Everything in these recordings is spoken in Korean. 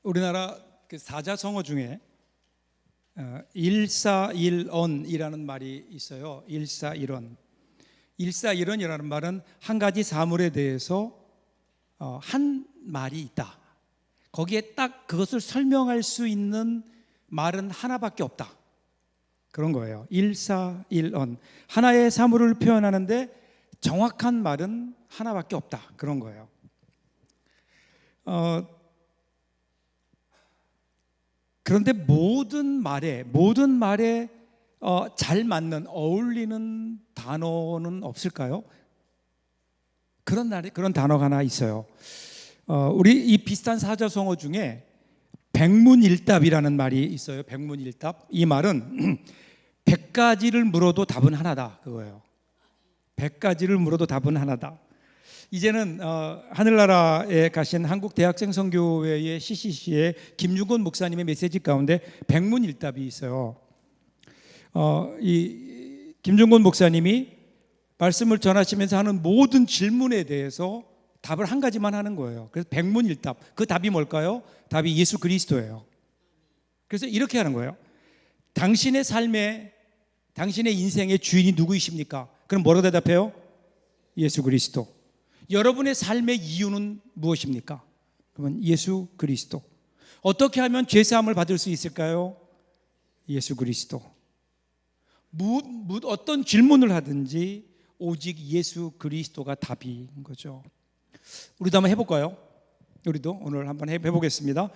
우리나라 그 사자성어 중에 일사일언이라는 말이 있어요. 일사일언. 일사일언이라는 말은 한 가지 사물에 대해서 한 말이 있다. 거기에 딱 그것을 설명할 수 있는 말은 하나밖에 없다. 그런 거예요. 일사일언. 하나의 사물을 표현하는데 정확한 말은 하나밖에 없다. 그런 거예요. 그런데 모든 말에 잘 맞는 어울리는 단어는 없을까요? 그런 단어가 하나 있어요. 우리 이 비슷한 사자성어 중에 백문일답이라는 말이 있어요. 백문일답. 이 말은 100가지를 물어도 답은 하나다. 그거예요. 100가지를 물어도 답은 하나다. 이제는 하늘나라에 가신 한국대학생 선교회의 CCC의 김중곤 목사님의 메시지 가운데 백문일답이 있어요. 이 김중곤 목사님이 말씀을 전하시면서 하는 모든 질문에 대해서 답을 한 가지만 하는 거예요. 그래서 백문일답. 그 답이 뭘까요? 답이 예수 그리스도예요. 그래서 이렇게 하는 거예요. 당신의 인생의 주인이 누구이십니까? 그럼 뭐로 대답해요? 예수 그리스도. 여러분의 삶의 이유는 무엇입니까? 그러면 예수 그리스도. 어떻게 하면 죄사함을 받을 수 있을까요? 예수 그리스도. 어떤 질문을 하든지 오직 예수 그리스도가 답인 거죠. 우리도 한번 해볼까요? 우리도 오늘 한번 해보겠습니다.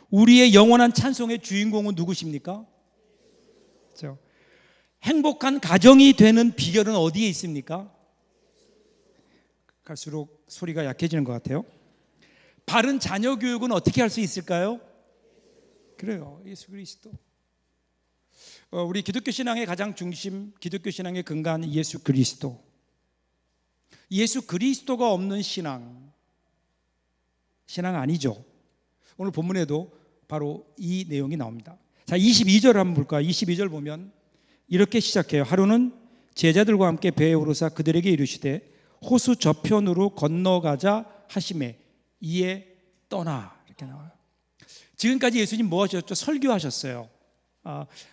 우리의 영원한 찬송의 주인공은 누구십니까? 그렇죠? 행복한 가정이 되는 비결은 어디에 있습니까? 갈수록 소리가 약해지는 것 같아요. 바른 자녀 교육은 어떻게 할 수 있을까요? 그래요, 예수 그리스도. 우리 기독교 신앙의 가장 중심, 기독교 신앙의 근간 예수 그리스도. 예수 그리스도가 없는 신앙 아니죠. 오늘 본문에도 바로 이 내용이 나옵니다. 자, 22절 한번 볼까요? 22절 보면 이렇게 시작해요. 하루는 제자들과 함께 배에 오르사 그들에게 이르시되 호수 저편으로 건너가자 하시매 이에 떠나. 이렇게 나와요. 지금까지 예수님 뭐 하셨죠? 설교하셨어요.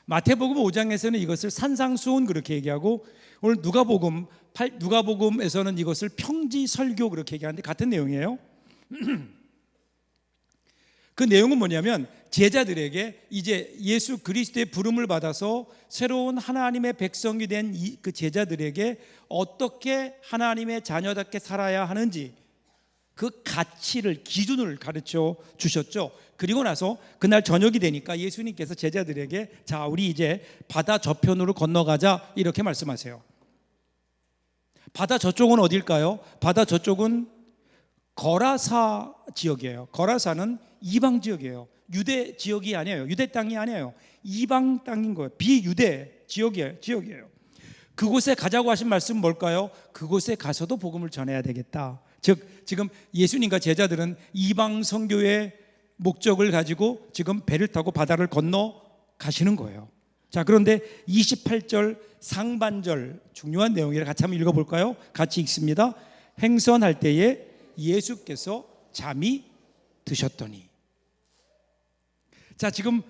마태복음 5장에서는 이것을 산상수훈 그렇게 얘기하고, 오늘 누가복음에서는 이것을 평지 설교 그렇게 얘기하는데 같은 내용이에요. 그 내용은 뭐냐면 제자들에게 이제 예수 그리스도의 부름을 받아서 새로운 하나님의 백성이 된 그 제자들에게 어떻게 하나님의 자녀답게 살아야 하는지 그 가치를, 기준을 가르쳐 주셨죠. 그리고 나서 그날 저녁이 되니까 예수님께서 제자들에게 자, 우리 이제 바다 저편으로 건너가자 이렇게 말씀하세요. 바다 저쪽은 어딜까요? 바다 저쪽은 거라사 지역이에요. 거라사는 이방 지역이에요. 유대 지역이 아니에요. 유대 땅이 아니에요. 이방 땅인 거예요. 비유대 지역이에요. 그곳에 가자고 하신 말씀은 뭘까요? 그곳에 가서도 복음을 전해야 되겠다. 즉 지금 예수님과 제자들은 이방 선교의 목적을 가지고 지금 배를 타고 바다를 건너 가시는 거예요. 자, 그런데 28절 상반절 중요한 내용이라 같이 한번 읽어볼까요? 같이 읽습니다. 행선할 때에 예수께서 잠이 드셨더니. 자, 지금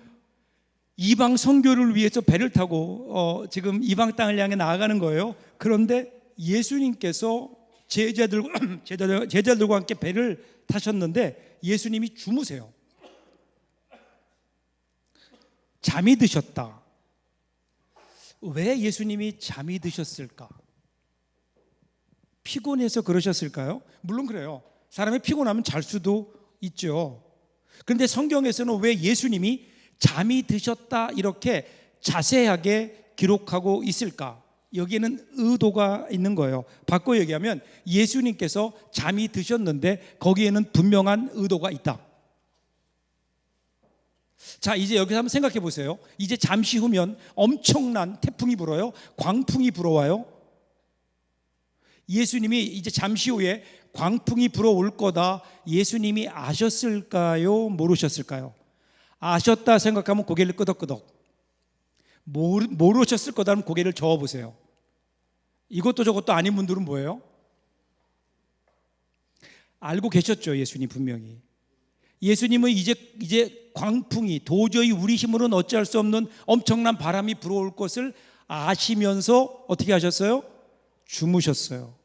이방 선교를 위해서 배를 타고 지금 이방 땅을 향해 나아가는 거예요. 그런데 예수님께서 제자들과 함께 배를 타셨는데 예수님이 주무세요. 잠이 드셨다. 왜 예수님이 잠이 드셨을까? 피곤해서 그러셨을까요? 물론 그래요. 사람이 피곤하면 잘 수도 있죠. 그런데 성경에서는 왜 예수님이 잠이 드셨다 이렇게 자세하게 기록하고 있을까? 여기에는 의도가 있는 거예요. 바꿔 얘기하면 예수님께서 잠이 드셨는데 거기에는 분명한 의도가 있다. 자, 이제 여기서 한번 생각해 보세요. 이제 잠시 후면 엄청난 태풍이 불어요. 광풍이 불어와요. 예수님이 이제 잠시 후에 광풍이 불어올 거다 예수님이 아셨을까요? 모르셨을까요? 아셨다 생각하면 고개를 끄덕끄덕. 모르셨을 거다면 고개를 저어보세요. 이것도 저것도 아닌 분들은 뭐예요? 알고 계셨죠, 예수님 분명히. 예수님은 이제 광풍이 도저히 우리 힘으로는 어찌할 수 없는 엄청난 바람이 불어올 것을 아시면서 어떻게 하셨어요? 주무셨어요.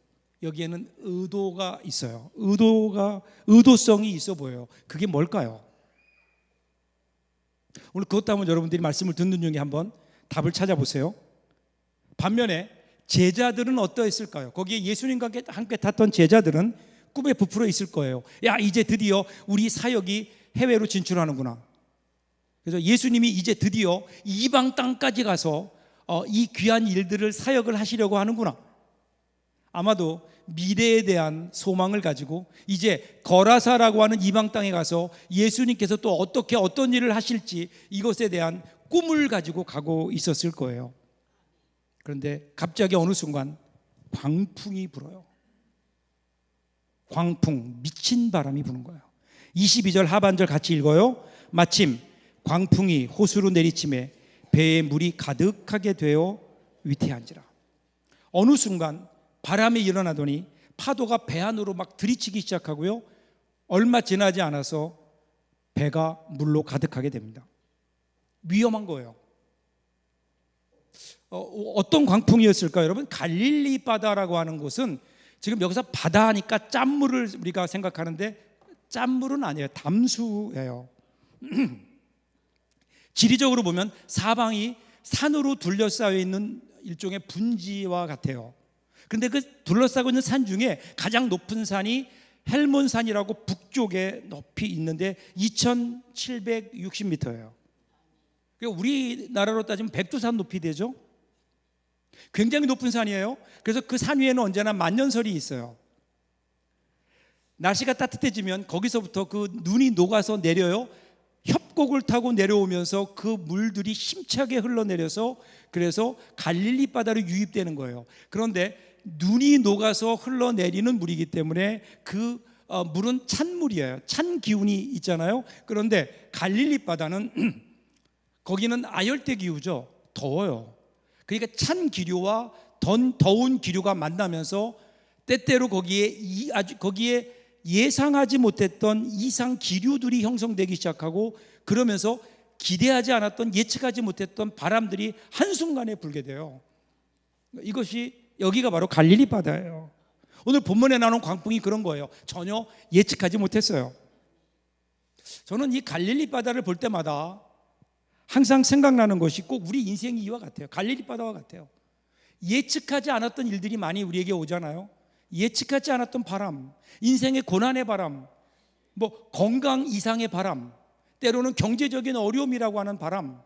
여기에는 의도가 있어요. 의도성이 있어 보여요. 그게 뭘까요? 오늘 그것도 한번 여러분들이 말씀을 듣는 중에 한번 답을 찾아보세요. 반면에 제자들은 어떠했을까요? 거기에 예수님과 함께 탔던 제자들은 꿈에 부풀어 있을 거예요. 야, 이제 드디어 우리 사역이 해외로 진출하는구나. 그래서 예수님이 이제 드디어 이방 땅까지 가서 이 귀한 일들을 사역을 하시려고 하는구나. 아마도 미래에 대한 소망을 가지고 이제 거라사라고 하는 이방 땅에 가서 예수님께서 또 어떻게 어떤 일을 하실지 이것에 대한 꿈을 가지고 가고 있었을 거예요. 그런데 갑자기 어느 순간 광풍이 불어요. 광풍, 미친 바람이 부는 거예요. 22절 하반절 같이 읽어요. 마침 광풍이 호수로 내리침에 배에 물이 가득하게 되어 위태한지라. 어느 순간 바람이 일어나더니 파도가 배 안으로 막 들이치기 시작하고요. 얼마 지나지 않아서 배가 물로 가득하게 됩니다. 위험한 거예요. 어떤 광풍이었을까요, 여러분? 갈릴리 바다라고 하는 곳은 지금 여기서 바다 하니까 짠물을 우리가 생각하는데 짠물은 아니에요. 담수예요. 지리적으로 보면 사방이 산으로 둘러싸여 있는 일종의 분지와 같아요. 그런데 그 둘러싸고 있는 산 중에 가장 높은 산이 헬몬산이라고 북쪽에 높이 있는데 2760m예요. 우리나라로 따지면 백두산 높이 되죠. 굉장히 높은 산이에요. 그래서 그 산 위에는 언제나 만년설이 있어요. 날씨가 따뜻해지면 거기서부터 그 눈이 녹아서 내려요. 협곡을 타고 내려오면서 그 물들이 힘차게 흘러내려서 그래서 갈릴리 바다로 유입되는 거예요. 그런데 눈이 녹아서 흘러내리는 물이기 때문에 그 물은 찬물이에요. 찬 기운이 있잖아요. 그런데 갈릴리 바다는 거기는 아열대 기후죠. 더워요. 그러니까 찬 기류와 더운 기류가 만나면서 때때로 거기에 예상하지 못했던 이상 기류들이 형성되기 시작하고 그러면서 기대하지 않았던 예측하지 못했던 바람들이 한순간에 불게 돼요. 이것이 여기가 바로 갈릴리 바다예요. 오늘 본문에 나오는 광풍이 그런 거예요. 전혀 예측하지 못했어요. 저는 이 갈릴리 바다를 볼 때마다 항상 생각나는 것이 꼭 우리 인생이 이와 같아요. 갈릴리 바다와 같아요. 예측하지 않았던 일들이 많이 우리에게 오잖아요. 예측하지 않았던 바람, 인생의 고난의 바람, 건강 이상의 바람, 때로는 경제적인 어려움이라고 하는 바람,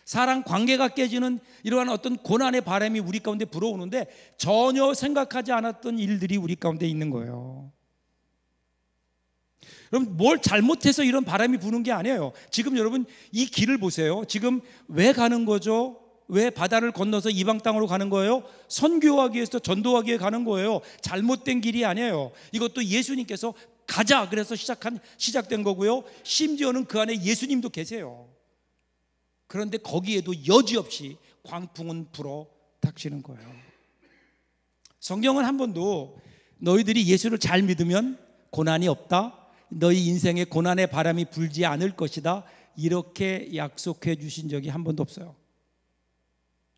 사랑 관계가 깨지는 이러한 어떤 고난의 바람이 우리 가운데 불어오는데 전혀 생각하지 않았던 일들이 우리 가운데 있는 거예요. 그럼 뭘 잘못해서 이런 바람이 부는 게 아니에요. 지금 여러분 이 길을 보세요. 지금 왜 가는 거죠? 왜 바다를 건너서 이방 땅으로 가는 거예요? 선교하기 위해서 전도하기 위해 가는 거예요. 잘못된 길이 아니에요. 이것도 예수님께서 가자 그래서 시작된 거고요. 심지어는 그 안에 예수님도 계세요. 그런데 거기에도 여지없이 광풍은 불어 닥치는 거예요. 성경은 한 번도 너희들이 예수를 잘 믿으면 고난이 없다, 너희 인생에 고난의 바람이 불지 않을 것이다, 이렇게 약속해 주신 적이 한 번도 없어요.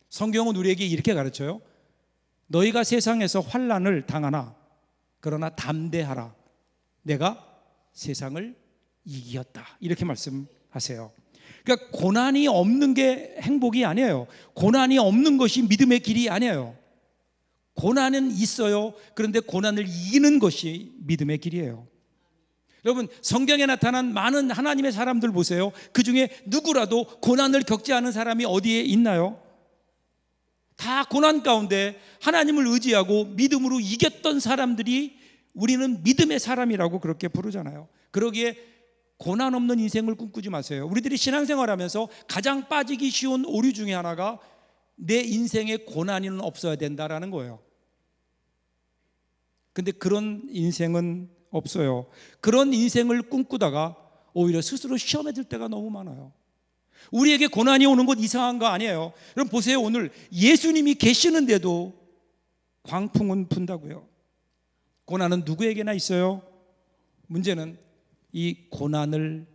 성경은 우리에게 이렇게 가르쳐요. 너희가 세상에서 환난을 당하나 그러나 담대하라, 내가 세상을 이겼다, 이렇게 말씀하세요. 그러니까 고난이 없는 게 행복이 아니에요. 고난이 없는 것이 믿음의 길이 아니에요. 고난은 있어요. 그런데 고난을 이기는 것이 믿음의 길이에요. 여러분 성경에 나타난 많은 하나님의 사람들 보세요. 그 중에 누구라도 고난을 겪지 않은 사람이 어디에 있나요? 다 고난 가운데 하나님을 의지하고 믿음으로 이겼던 사람들이 우리는 믿음의 사람이라고 그렇게 부르잖아요. 그러기에 고난 없는 인생을 꿈꾸지 마세요. 우리들이 신앙생활하면서 가장 빠지기 쉬운 오류 중에 하나가 내 인생에 고난은 없어야 된다라는 거예요. 근데 그런 인생은 없어요. 그런 인생을 꿈꾸다가 오히려 스스로 시험에 들 때가 너무 많아요. 우리에게 고난이 오는 것 이상한 거 아니에요. 여러분 보세요. 오늘 예수님이 계시는데도 광풍은 분다고요. 고난은 누구에게나 있어요. 문제는 이 고난을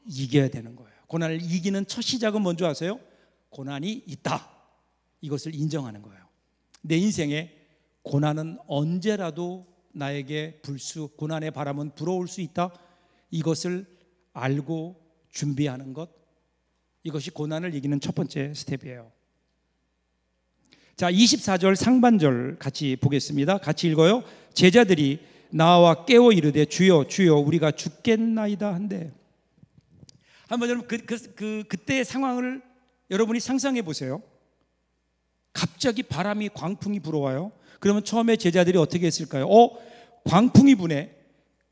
이겨야 되는 거예요. 고난을 이기는 첫 시작은 뭔지 아세요? 고난이 있다, 이것을 인정하는 거예요. 내 인생에 고난은 언제라도 나에게 고난의 바람은 불어올 수 있다, 이것을 알고 준비하는 것, 이것이 고난을 이기는 첫 번째 스텝이에요. 자, 24절 상반절 같이 보겠습니다. 같이 읽어요. 제자들이 나와 깨어 이르되 주여 주여 우리가 죽겠나이다 한데. 한번 여러분 그때의 상황을 여러분이 상상해 보세요. 갑자기 바람이, 광풍이 불어와요. 그러면 처음에 제자들이 어떻게 했을까요? 광풍이 부네.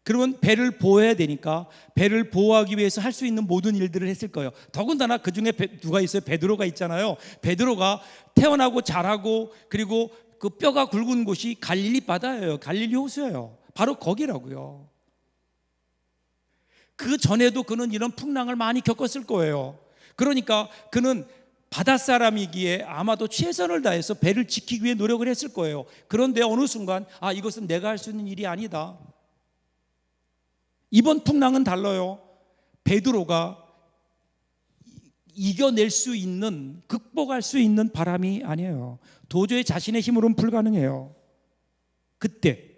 그러면 배를 보호해야 되니까 배를 보호하기 위해서 할 수 있는 모든 일들을 했을 거예요. 더군다나 그 중에 누가 있어요? 베드로가 있잖아요. 베드로가 태어나고 자라고 그리고 그 뼈가 굵은 곳이 갈릴리 바다예요. 갈릴리 호수예요. 바로 거기라고요. 그 전에도 그는 이런 풍랑을 많이 겪었을 거예요. 그러니까 그는 바닷사람이기에 아마도 최선을 다해서 배를 지키기 위해 노력을 했을 거예요. 그런데 어느 순간 이것은 내가 할 수 있는 일이 아니다. 이번 풍랑은 달라요. 베드로가 이겨낼 수 있는, 극복할 수 있는 바람이 아니에요. 도저히 자신의 힘으로는 불가능해요. 그때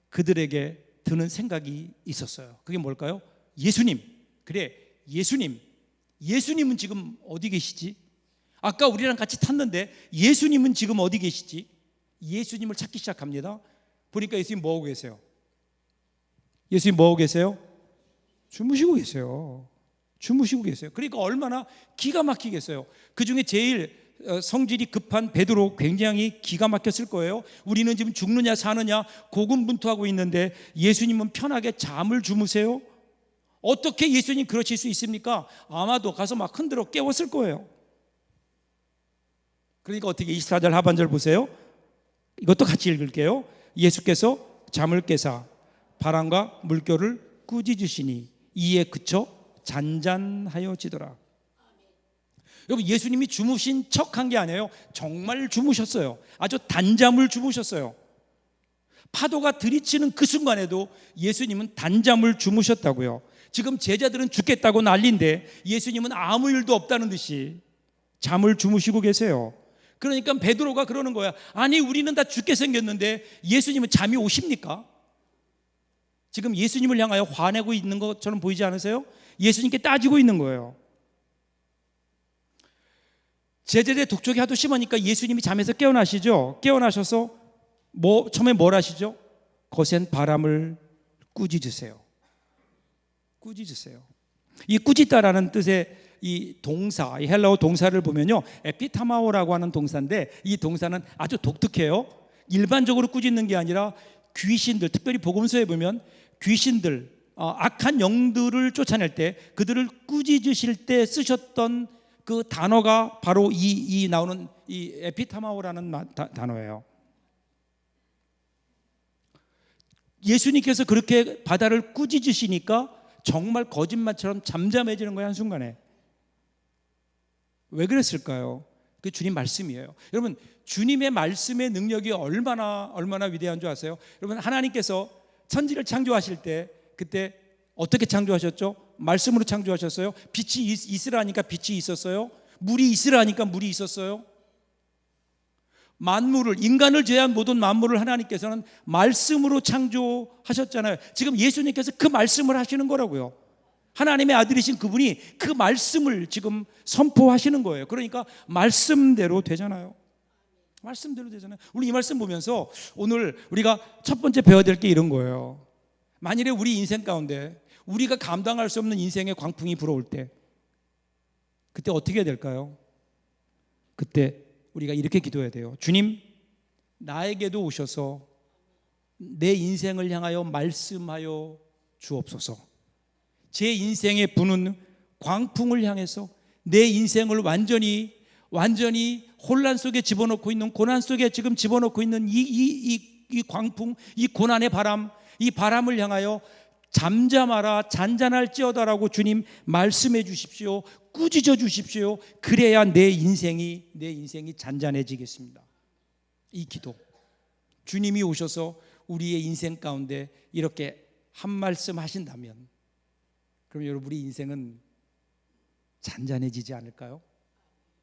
그들에게 드는 생각이 있었어요. 그게 뭘까요? 예수님. 그래, 예수님은 지금 어디 계시지? 아까 우리랑 같이 탔는데 예수님은 지금 어디 계시지? 예수님을 찾기 시작합니다. 보니까 예수님 뭐하고 계세요? 예수님 뭐하고 계세요? 주무시고 계세요. 그러니까 얼마나 기가 막히겠어요. 그 중에 제일 성질이 급한 베드로 굉장히 기가 막혔을 거예요. 우리는 지금 죽느냐 사느냐 고군분투하고 있는데 예수님은 편하게 잠을 주무세요? 어떻게 예수님 그러실 수 있습니까? 아마도 가서 막 흔들어 깨웠을 거예요. 그러니까 어떻게 24절 하반절 보세요. 이것도 같이 읽을게요. 예수께서 잠을 깨사 바람과 물결을 꾸짖으시니 이에 그쳐 잔잔하여지더라. 여러분, 예수님이 주무신 척한 게 아니에요. 정말 주무셨어요. 아주 단잠을 주무셨어요. 파도가 들이치는 그 순간에도 예수님은 단잠을 주무셨다고요. 지금 제자들은 죽겠다고 난리인데 예수님은 아무 일도 없다는 듯이 잠을 주무시고 계세요. 그러니까 베드로가 그러는 거야. 아니, 우리는 다 죽게 생겼는데 예수님은 잠이 오십니까? 지금 예수님을 향하여 화내고 있는 것처럼 보이지 않으세요? 예수님께 따지고 있는 거예요. 제자들의 독촉이 하도 심하니까 예수님이 잠에서 깨어나시죠. 깨어나셔서 처음에 뭘 하시죠? 거센 바람을 꾸짖으세요. 이 꾸짖다라는 뜻의 이 동사, 이 헬라어 동사를 보면요, 에피타마오라고 하는 동사인데 이 동사는 아주 독특해요. 일반적으로 꾸짖는 게 아니라 귀신들, 특별히 복음서에 보면 귀신들, 악한 영들을 쫓아낼 때 그들을 꾸짖으실 때 쓰셨던 그 단어가 바로 이 나오는 이 에피타마오라는 단어예요. 예수님께서 그렇게 바다를 꾸짖으시니까 정말 거짓말처럼 잠잠해지는 거예요, 한순간에. 왜 그랬을까요? 그 주님 말씀이에요. 여러분, 주님의 말씀의 능력이 얼마나 위대한 줄 아세요? 여러분, 하나님께서 천지를 창조하실 때 그때 어떻게 창조하셨죠? 말씀으로 창조하셨어요. 빛이 있으라 하니까 빛이 있었어요. 물이 있으라 하니까 물이 있었어요. 만물을, 인간을 제외한 모든 만물을 하나님께서는 말씀으로 창조하셨잖아요. 지금 예수님께서 그 말씀을 하시는 거라고요. 하나님의 아들이신 그분이 그 말씀을 지금 선포하시는 거예요. 그러니까 말씀대로 되잖아요. 우리 이 말씀 보면서 오늘 우리가 첫 번째 배워야 될 게 이런 거예요. 만일에 우리 인생 가운데 우리가 감당할 수 없는 인생의 광풍이 불어올 때 그때 어떻게 해야 될까요? 그때 우리가 이렇게 기도해야 돼요. 주님, 나에게도 오셔서 내 인생을 향하여 말씀하여 주옵소서. 제 인생에 부는 광풍을 향해서 내 인생을 완전히 혼란 속에 집어넣고 있는, 고난 속에 지금 집어넣고 있는 이 광풍, 이 고난의 바람, 이 바람을 향하여 잠잠하라, 잔잔할지어다라고 주님 말씀해 주십시오. 꾸짖어 주십시오. 그래야 내 인생이 잔잔해지겠습니다. 이 기도, 주님이 오셔서 우리의 인생 가운데 이렇게 한 말씀 하신다면 그럼 여러분 우리 인생은 잔잔해지지 않을까요?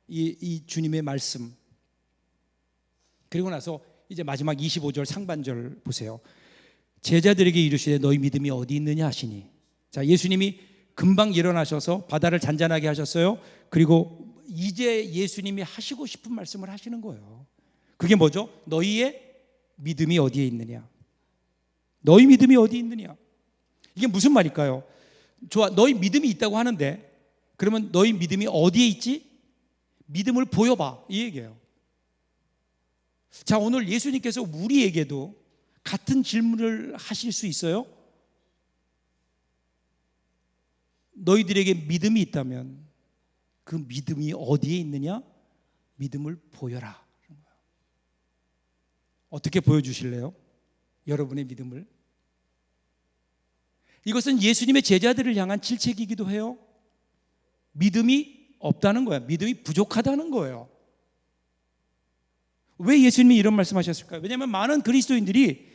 이 주님의 말씀. 그리고 나서 이제 마지막 25절 상반절 보세요. 제자들에게 이르시되 너희 믿음이 어디 있느냐 하시니. 자, 예수님이 금방 일어나셔서 바다를 잔잔하게 하셨어요. 그리고 이제 예수님이 하시고 싶은 말씀을 하시는 거예요. 그게 뭐죠? 너희의 믿음이 어디에 있느냐. 너희 믿음이 어디 있느냐. 이게 무슨 말일까요? 좋아, 너희 믿음이 있다고 하는데 그러면 너희 믿음이 어디에 있지? 믿음을 보여봐, 이 얘기예요. 자, 오늘 예수님께서 우리에게도 같은 질문을 하실 수 있어요? 너희들에게 믿음이 있다면 그 믿음이 어디에 있느냐? 믿음을 보여라. 어떻게 보여주실래요? 여러분의 믿음을. 이것은 예수님의 제자들을 향한 질책이기도 해요. 믿음이 없다는 거야. 믿음이 부족하다는 거예요. 왜 예수님이 이런 말씀하셨을까요? 왜냐하면 많은 그리스도인들이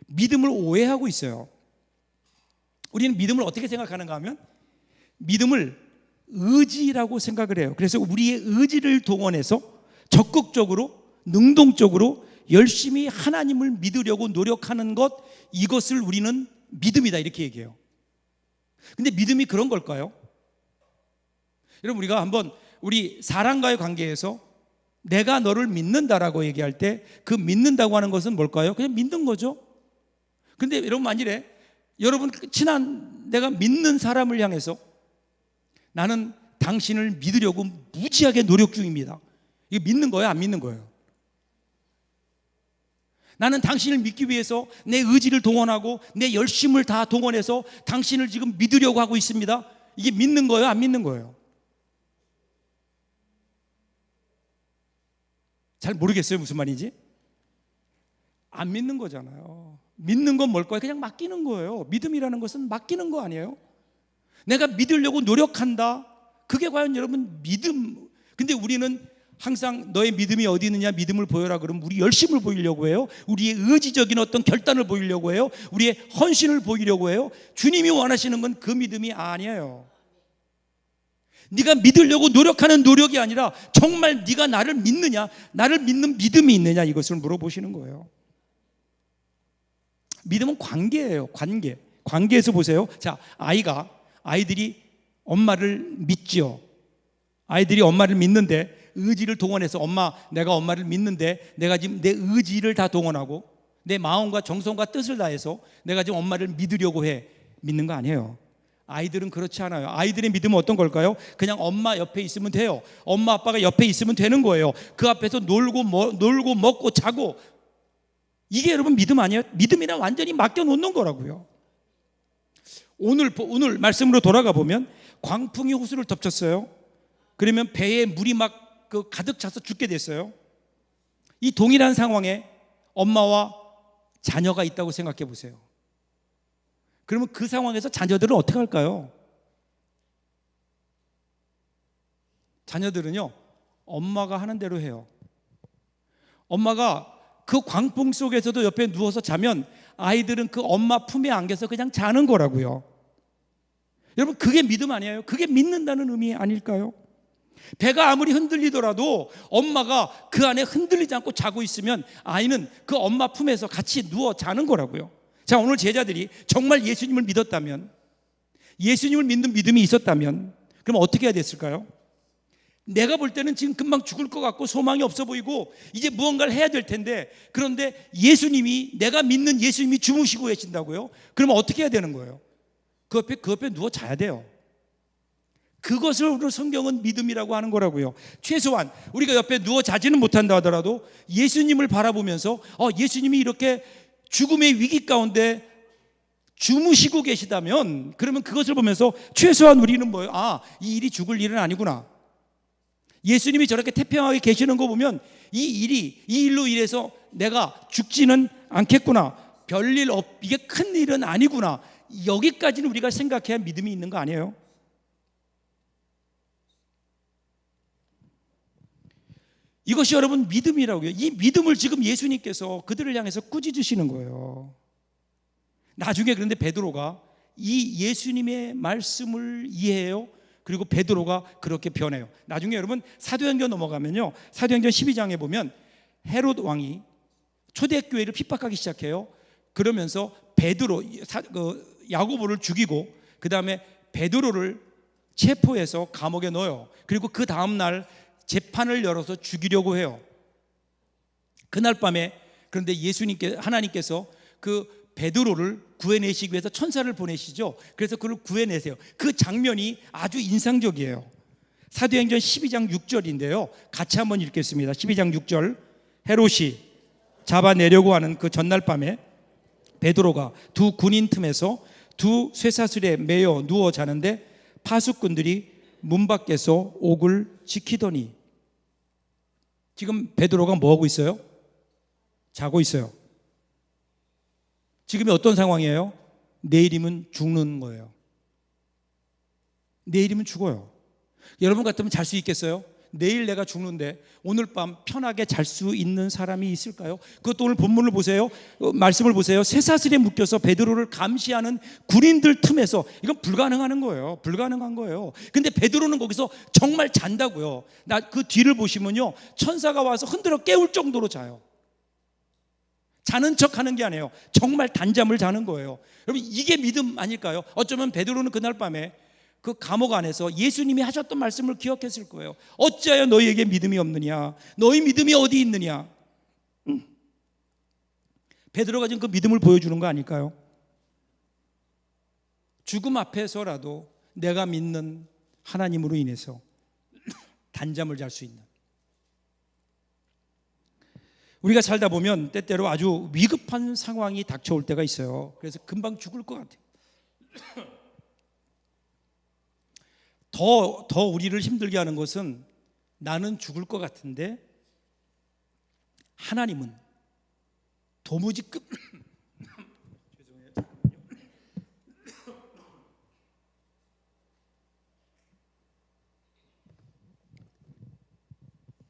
믿음을 오해하고 있어요. 우리는 믿음을 어떻게 생각하는가 하면 믿음을 의지라고 생각을 해요. 그래서 우리의 의지를 동원해서 적극적으로 능동적으로 열심히 하나님을 믿으려고 노력하는 것, 이것을 우리는 믿음이다 이렇게 얘기해요. 근데 믿음이 그런 걸까요? 여러분, 우리가 한번 우리 사람과의 관계에서 내가 너를 믿는다라고 얘기할 때 그 믿는다고 하는 것은 뭘까요? 그냥 믿는 거죠. 근데 여러분, 만일에 여러분 친한 내가 믿는 사람을 향해서 나는 당신을 믿으려고 무지하게 노력 중입니다. 이거 믿는 거예요? 안 믿는 거예요? 나는 당신을 믿기 위해서 내 의지를 동원하고 내 열심을 다 동원해서 당신을 지금 믿으려고 하고 있습니다. 이게 믿는 거예요? 안 믿는 거예요? 잘 모르겠어요, 무슨 말인지. 안 믿는 거잖아요. 믿는 건 뭘까요? 그냥 맡기는 거예요. 믿음이라는 것은 맡기는 거 아니에요? 내가 믿으려고 노력한다. 그게 과연 여러분 믿음. 근데 우리는 항상 너의 믿음이 어디 있느냐, 믿음을 보여라 그러면 우리 열심을 보이려고 해요. 우리의 의지적인 어떤 결단을 보이려고 해요. 우리의 헌신을 보이려고 해요. 주님이 원하시는 건 그 믿음이 아니에요. 네가 믿으려고 노력하는 노력이 아니라 정말 네가 나를 믿느냐, 나를 믿는 믿음이 있느냐, 이것을 물어보시는 거예요. 믿음은 관계예요. 관계에서 보세요. 자, 아이들이 엄마를 믿지요. 아이들이 엄마를 믿는데 의지를 동원해서 엄마, 내가 엄마를 믿는데 내가 지금 내 의지를 다 동원하고 내 마음과 정성과 뜻을 다해서 내가 지금 엄마를 믿으려고 해. 믿는 거 아니에요. 아이들은 그렇지 않아요. 아이들의 믿음은 어떤 걸까요? 그냥 엄마 옆에 있으면 돼요. 엄마 아빠가 옆에 있으면 되는 거예요. 그 앞에서 놀고 먹고 자고. 이게 여러분 믿음 아니에요? 믿음이란 완전히 맡겨놓는 거라고요. 오늘 말씀으로 돌아가 보면 광풍이 호수를 덮쳤어요. 그러면 배에 물이 막 가득 차서 죽게 됐어요. 이 동일한 상황에 엄마와 자녀가 있다고 생각해 보세요. 그러면 그 상황에서 자녀들은 어떻게 할까요? 자녀들은요, 엄마가 하는 대로 해요. 엄마가 그 광풍 속에서도 옆에 누워서 자면 아이들은 그 엄마 품에 안겨서 그냥 자는 거라고요. 여러분, 그게 믿음 아니에요? 그게 믿는다는 의미 아닐까요? 배가 아무리 흔들리더라도 엄마가 그 안에 흔들리지 않고 자고 있으면 아이는 그 엄마 품에서 같이 누워 자는 거라고요. 자, 오늘 제자들이 정말 예수님을 믿었다면, 예수님을 믿는 믿음이 있었다면 그럼 어떻게 해야 됐을까요? 내가 볼 때는 지금 금방 죽을 것 같고 소망이 없어 보이고 이제 무언가를 해야 될 텐데, 그런데 예수님이, 내가 믿는 예수님이 주무시고 계신다고요? 그러면 어떻게 해야 되는 거예요? 그 옆에 누워 자야 돼요. 그것을 성경은 믿음이라고 하는 거라고요. 최소한 우리가 옆에 누워 자지는 못한다 하더라도 예수님을 바라보면서 예수님이 이렇게 죽음의 위기 가운데 주무시고 계시다면, 그러면 그것을 보면서 최소한 우리는 뭐예요? 이 일이 죽을 일은 아니구나. 예수님이 저렇게 태평하게 계시는 거 보면 이 일로 인해서 내가 죽지는 않겠구나. 이게 큰 일은 아니구나. 여기까지는 우리가 생각해야 믿음이 있는 거 아니에요? 이것이 여러분 믿음이라고요. 이 믿음을 지금 예수님께서 그들을 향해서 꾸짖으시는 거예요. 나중에 그런데 베드로가 이 예수님의 말씀을 이해해요. 그리고 베드로가 그렇게 변해요. 나중에 여러분 사도행전 넘어가면요, 사도행전 12장에 보면 헤롯 왕이 초대교회를 핍박하기 시작해요. 그러면서 베드로, 야고보를 죽이고 그 다음에 베드로를 체포해서 감옥에 넣어요. 그리고 그 다음날 재판을 열어서 죽이려고 해요. 그날 밤에 그런데 하나님께서 그 베드로를 구해내시기 위해서 천사를 보내시죠. 그래서 그를 구해내세요. 그 장면이 아주 인상적이에요. 사도행전 12장 6절인데요, 같이 한번 읽겠습니다. 12장 6절. 헤롯이 잡아내려고 하는 그 전날 밤에 베드로가 두 군인 틈에서 두 쇠사슬에 매여 누워 자는데 파수꾼들이 문 밖에서 옥을 지키더니. 지금 베드로가 뭐하고 있어요? 자고 있어요. 지금이 어떤 상황이에요? 내일이면 죽는 거예요. 내일이면 죽어요. 여러분 같으면 잘 수 있겠어요? 내일 내가 죽는데 오늘 밤 편하게 잘 수 있는 사람이 있을까요? 그것도 오늘 본문을 보세요. 말씀을 보세요. 쇠사슬에 묶여서 베드로를 감시하는 군인들 틈에서. 이건 불가능한 거예요. 불가능한 거예요. 근데 베드로는 거기서 정말 잔다고요. 그 뒤를 보시면요, 천사가 와서 흔들어 깨울 정도로 자요. 자는 척 하는 게 아니에요. 정말 단잠을 자는 거예요. 여러분, 이게 믿음 아닐까요? 어쩌면 베드로는 그날 밤에 그 감옥 안에서 예수님이 하셨던 말씀을 기억했을 거예요. 어찌하여 너희에게 믿음이 없느냐? 너희 믿음이 어디 있느냐? 베드로가 지금 그 믿음을 보여주는 거 아닐까요? 죽음 앞에서라도 내가 믿는 하나님으로 인해서 단잠을 잘 수 있는. 우리가 살다 보면 때때로 아주 위급한 상황이 닥쳐올 때가 있어요. 그래서 금방 죽을 것 같아요. 더 우리를 힘들게 하는 것은 나는 죽을 것 같은데 하나님은 도무지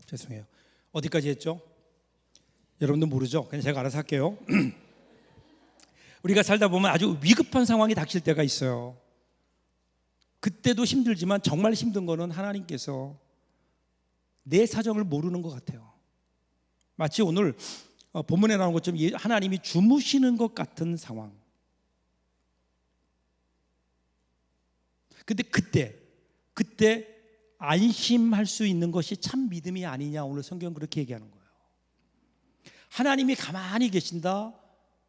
죄송해요. 어디까지 했죠? 여러분도 모르죠? 그냥 제가 알아서 할게요. 우리가 살다 보면 아주 위급한 상황이 닥칠 때가 있어요. 그때도 힘들지만 정말 힘든 거는 하나님께서 내 사정을 모르는 것 같아요. 마치 오늘 본문에 나온 것처럼 하나님이 주무시는 것 같은 상황. 근데 그때 안심할 수 있는 것이 참 믿음이 아니냐, 오늘 성경은 그렇게 얘기하는 거예요. 하나님이 가만히 계신다?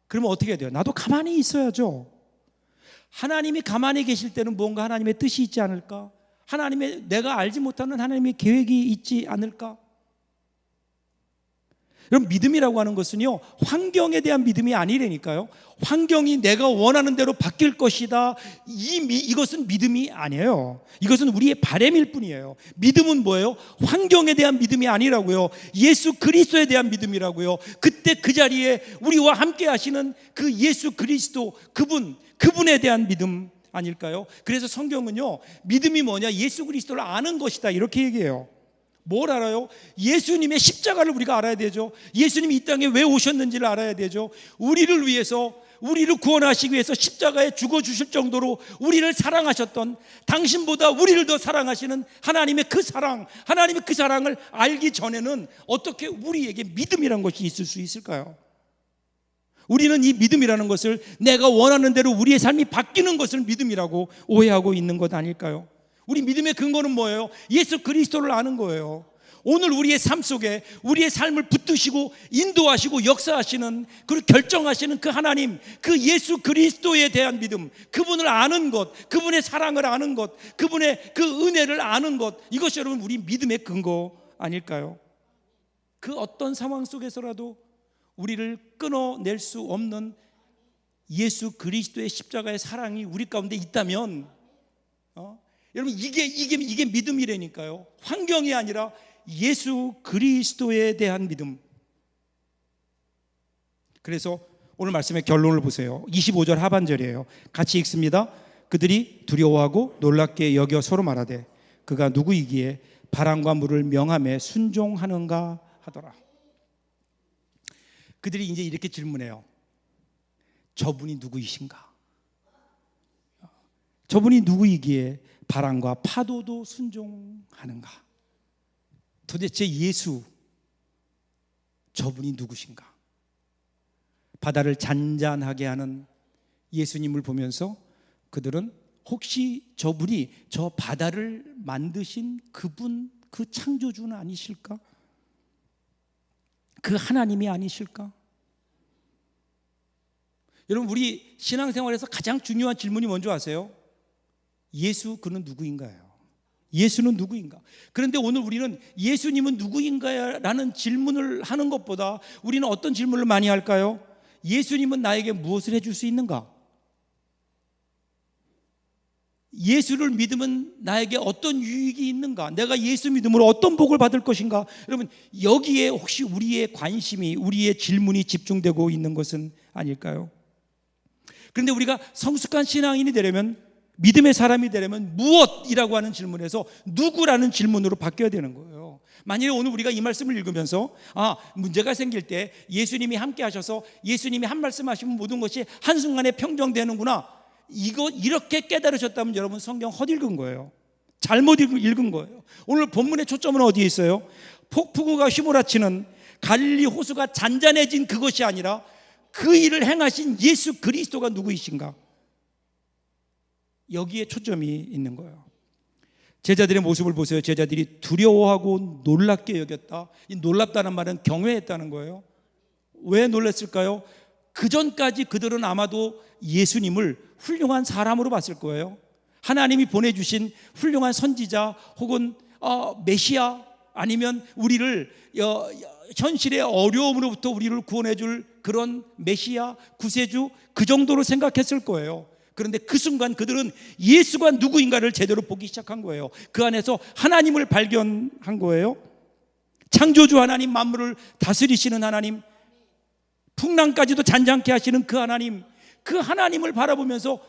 그러면 어떻게 해야 돼요? 나도 가만히 있어야죠. 하나님이 가만히 계실 때는 뭔가 하나님의 뜻이 있지 않을까? 하나님의, 내가 알지 못하는 하나님의 계획이 있지 않을까? 여러분, 믿음이라고 하는 것은요, 환경에 대한 믿음이 아니라니까요. 환경이 내가 원하는 대로 바뀔 것이다, 이것은 믿음이 아니에요. 이것은 우리의 바람일 뿐이에요. 믿음은 뭐예요? 환경에 대한 믿음이 아니라고요. 예수 그리스도에 대한 믿음이라고요. 그때 그 자리에 우리와 함께 하시는 그 예수 그리스도, 그분에 대한 믿음 아닐까요? 그래서 성경은요, 믿음이 뭐냐? 예수 그리스도를 아는 것이다, 이렇게 얘기해요. 뭘 알아요? 예수님의 십자가를 우리가 알아야 되죠. 예수님이 이 땅에 왜 오셨는지를 알아야 되죠. 우리를 위해서, 우리를 구원하시기 위해서 십자가에 죽어주실 정도로 우리를 사랑하셨던, 당신보다 우리를 더 사랑하시는 하나님의 그 사랑, 하나님의 그 사랑을 알기 전에는 어떻게 우리에게 믿음이란 것이 있을 수 있을까요? 우리는 이 믿음이라는 것을 내가 원하는 대로 우리의 삶이 바뀌는 것을 믿음이라고 오해하고 있는 것 아닐까요? 우리 믿음의 근거는 뭐예요? 예수 그리스도를 아는 거예요. 오늘 우리의 삶 속에 우리의 삶을 붙드시고 인도하시고 역사하시는, 그리고 결정하시는 그 하나님, 그 예수 그리스도에 대한 믿음, 그분을 아는 것, 그분의 사랑을 아는 것, 그분의 그 은혜를 아는 것, 이것이 여러분 우리 믿음의 근거 아닐까요? 그 어떤 상황 속에서라도 우리를 끊어낼 수 없는 예수 그리스도의 십자가의 사랑이 우리 가운데 있다면, 여러분, 이게 믿음이라니까요. 환경이 아니라 예수 그리스도에 대한 믿음. 그래서 오늘 말씀의 결론을 보세요. 25절 하반절이에요. 같이 읽습니다. 그들이 두려워하고 놀랍게 여겨 서로 말하되 그가 누구이기에 바람과 물을 명함에 순종하는가 하더라. 그들이 이제 이렇게 질문해요. 저분이 누구이신가? 저분이 누구이기에 바람과 파도도 순종하는가? 도대체 예수, 저분이 누구신가? 바다를 잔잔하게 하는 예수님을 보면서 그들은 혹시 저분이 저 바다를 만드신 그분, 그 창조주는 아니실까? 그 하나님이 아니실까? 여러분, 우리 신앙생활에서 가장 중요한 질문이 뭔지 아세요? 예수, 그는 누구인가요? 예수는 누구인가? 그런데 오늘 우리는 예수님은 누구인가요? 라는 질문을 하는 것보다 우리는 어떤 질문을 많이 할까요? 예수님은 나에게 무엇을 해줄 수 있는가? 예수를 믿으면 나에게 어떤 유익이 있는가? 내가 예수 믿음으로 어떤 복을 받을 것인가? 여러분, 여기에 혹시 우리의 관심이, 우리의 질문이 집중되고 있는 것은 아닐까요? 그런데 우리가 성숙한 신앙인이 되려면, 믿음의 사람이 되려면 무엇이라고 하는 질문에서 누구라는 질문으로 바뀌어야 되는 거예요. 만약에 오늘 우리가 이 말씀을 읽으면서 문제가 생길 때 예수님이 함께 하셔서 예수님이 한 말씀 하시면 모든 것이 한순간에 평정되는구나, 이렇게 깨달으셨다면 여러분, 성경 헛읽은 거예요. 잘못 읽은 거예요. 오늘 본문의 초점은 어디에 있어요? 폭풍우가 휘몰아치는 갈릴리 호수가 잔잔해진 그것이 아니라 그 일을 행하신 예수 그리스도가 누구이신가? 여기에 초점이 있는 거예요. 제자들의 모습을 보세요. 제자들이 두려워하고 놀랍게 여겼다. 이 놀랍다는 말은 경외했다는 거예요. 왜 놀랐을까요? 그 전까지 그들은 아마도 예수님을 훌륭한 사람으로 봤을 거예요. 하나님이 보내주신 훌륭한 선지자 혹은 메시아, 아니면 우리를 현실의 어려움으로부터 우리를 구원해줄 그런 메시아, 구세주, 그 정도로 생각했을 거예요. 그런데 그 순간 그들은 예수가 누구인가를 제대로 보기 시작한 거예요. 그 안에서 하나님을 발견한 거예요. 창조주 하나님, 만물을 다스리시는 하나님, 풍랑까지도 잔잔케 하시는 그 하나님, 그 하나님을 바라보면서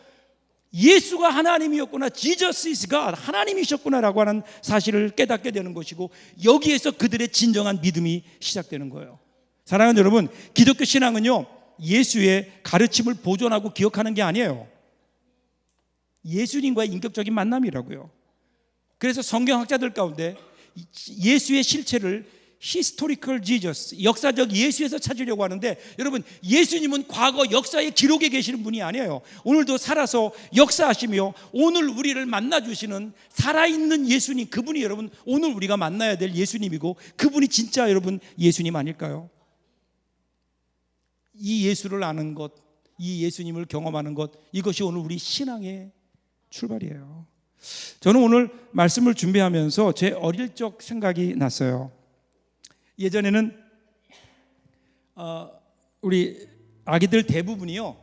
예수가 하나님이었구나, Jesus is God, 하나님이셨구나라고 하는 사실을 깨닫게 되는 것이고, 여기에서 그들의 진정한 믿음이 시작되는 거예요. 사랑하는 여러분, 기독교 신앙은요, 예수의 가르침을 보존하고 기억하는 게 아니에요. 예수님과의 인격적인 만남이라고요. 그래서 성경학자들 가운데 예수의 실체를 Historical Jesus, 역사적 예수에서 찾으려고 하는데, 여러분, 예수님은 과거 역사의 기록에 계시는 분이 아니에요. 오늘도 살아서 역사하시며 오늘 우리를 만나주시는 살아있는 예수님, 그분이 여러분 오늘 우리가 만나야 될 예수님이고, 그분이 진짜 여러분 예수님 아닐까요? 이 예수를 아는 것, 이 예수님을 경험하는 것, 이것이 오늘 우리 신앙의 출발이에요. 저는 오늘 말씀을 준비하면서 제 어릴 적 생각이 났어요. 예전에는 우리 아기들 대부분이요,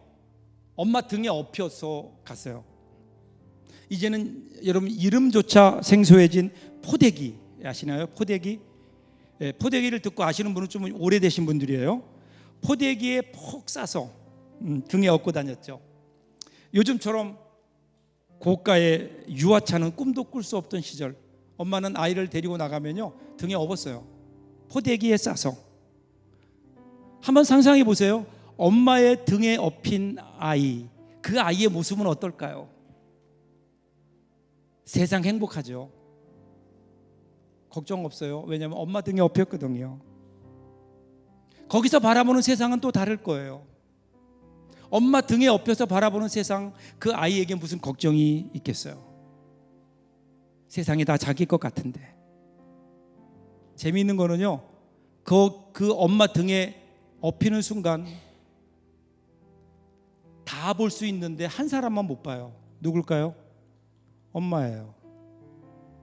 엄마 등에 업혀서 갔어요. 이제는 여러분 이름조차 생소해진 포대기 아시나요? 포대기. 포대기를 듣고 아시는 분은 좀 오래되신 분들이에요. 포대기에 푹 싸서 등에 업고 다녔죠. 요즘처럼 고가의 유아차는 꿈도 꿀 수 없던 시절, 엄마는 아이를 데리고 나가면요 등에 업었어요. 포대기에 싸서. 한번 상상해 보세요. 엄마의 등에 업힌 아이, 그 아이의 모습은 어떨까요? 세상 행복하죠. 걱정 없어요. 왜냐하면 엄마 등에 업혔거든요. 거기서 바라보는 세상은 또 다를 거예요. 엄마 등에 업혀서 바라보는 세상, 그 아이에게 무슨 걱정이 있겠어요? 세상이 다 자기 것 같은데. 재미있는 거는요, 그 엄마 등에 업히는 순간 다 볼 수 있는데 한 사람만 못 봐요. 누굴까요? 엄마예요.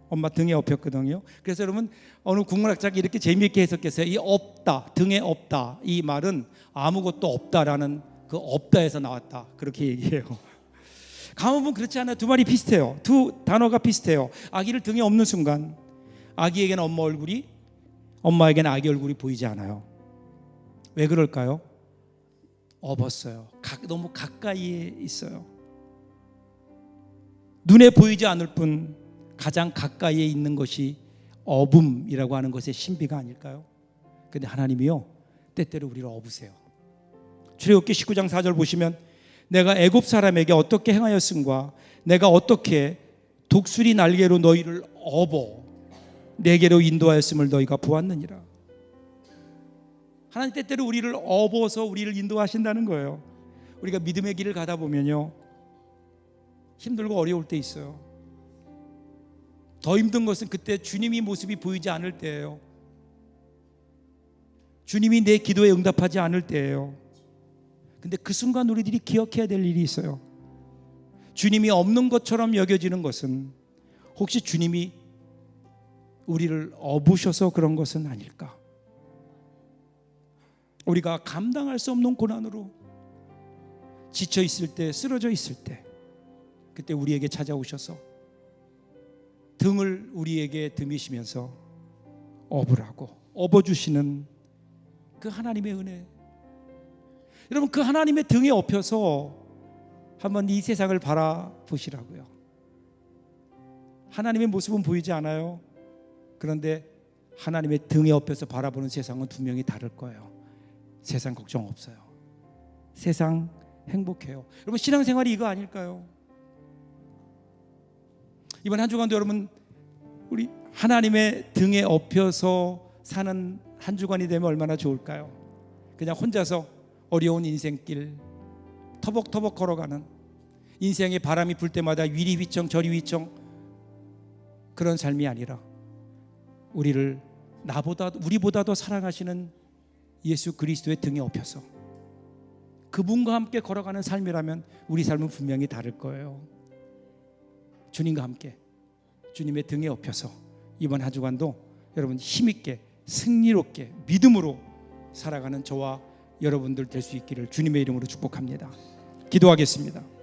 엄마 등에 업혔거든요. 그래서 여러분, 어느 국문학자가 이렇게 재미있게 해석했어요. 이 없다, 등에 없다, 이 말은 아무것도 없다라는 그 없다에서 나왔다, 그렇게 얘기해요. 가만 보면 그렇지 않아요? 두 말이 비슷해요. 두 단어가 비슷해요. 아기를 등에 업는 순간 아기에게는 엄마 얼굴이, 엄마에게는 아기 얼굴이 보이지 않아요. 왜 그럴까요? 업었어요. 너무 가까이에 있어요. 눈에 보이지 않을 뿐 가장 가까이에 있는 것이 업음이라고 하는 것의 신비가 아닐까요? 그런데 하나님이요, 때때로 우리를 업으세요. 출애굽기 19장 4절 보시면 내가 애굽 사람에게 어떻게 행하였음과 내가 어떻게 독수리 날개로 너희를 업어 내게로 인도하였음을 너희가 보았느니라. 하나님 때때로 우리를 업어서 우리를 인도하신다는 거예요. 우리가 믿음의 길을 가다 보면요, 힘들고 어려울 때 있어요. 더 힘든 것은 그때 주님이 모습이 보이지 않을 때예요. 주님이 내 기도에 응답하지 않을 때예요. 근데 그 순간 우리들이 기억해야 될 일이 있어요. 주님이 없는 것처럼 여겨지는 것은 혹시 주님이 우리를 업으셔서 그런 것은 아닐까? 우리가 감당할 수 없는 고난으로 지쳐 있을 때, 쓰러져 있을 때, 그때 우리에게 찾아오셔서 등을 우리에게 드미시면서 업으라고 업어주시는 그 하나님의 은혜. 여러분, 그 하나님의 등에 업혀서 한번 이 세상을 바라보시라고요. 하나님의 모습은 보이지 않아요. 그런데 하나님의 등에 업혀서 바라보는 세상은 분명히 다를 거예요. 세상 걱정 없어요. 세상 행복해요. 여러분, 신앙생활이 이거 아닐까요? 이번 한 주간도 여러분, 우리 하나님의 등에 업혀서 사는 한 주간이 되면 얼마나 좋을까요? 그냥 혼자서 어려운 인생길 터벅터벅 걸어가는, 인생의 바람이 불 때마다 위리 휘청 저리 휘청 그런 삶이 아니라 우리보다도 사랑하시는 예수 그리스도의 등에 업혀서 그분과 함께 걸어가는 삶이라면 우리 삶은 분명히 다를 거예요. 주님과 함께 주님의 등에 업혀서 이번 한 주간도 여러분 힘있게 승리롭게 믿음으로 살아가는 저와 여러분들 될 수 있기를 주님의 이름으로 축복합니다. 기도하겠습니다.